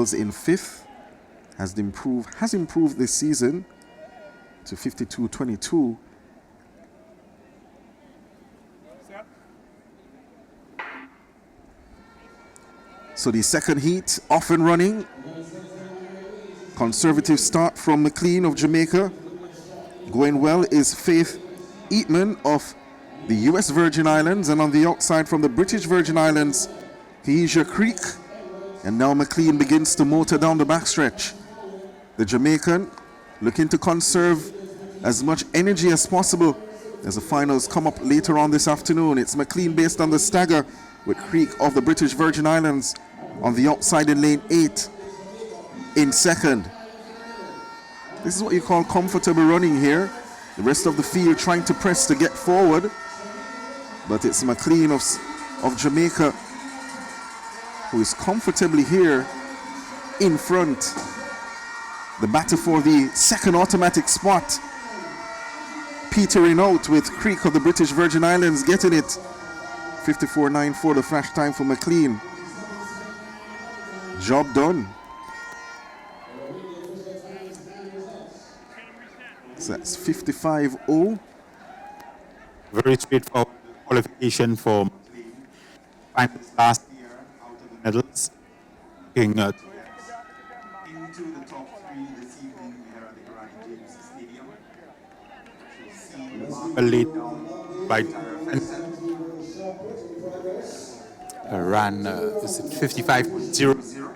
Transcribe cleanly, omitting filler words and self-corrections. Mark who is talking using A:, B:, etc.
A: Girls in 5th. Has improved this season to 52.22. So the second heat off and running. Conservative start from McLean of Jamaica. Going well is Faith Eatman of the US Virgin Islands, and on the outside from the British Virgin Islands, Keisha Creek. And now McLean begins to motor down the backstretch. The Jamaican looking to conserve as much energy as possible as the finals come up later on this afternoon. It's McLean based on the stagger with Creek of the British Virgin Islands on the outside in lane 8 in second. This is what you call comfortable running here. The rest of the field trying to press to get forward. But it's McLean of Jamaica who is comfortably here in front. The battle for the second automatic spot. Petering out with Creek of the British Virgin Islands getting it. 54.94 the flash time for McLean. Job done. So that's 55.0.
B: Very straightforward qualification for McLean. Finals last year out of the medals. Looking into the top 3 this evening here at the Grand James Stadium. You'll see laid down by Carifta. Ran is it 55.00?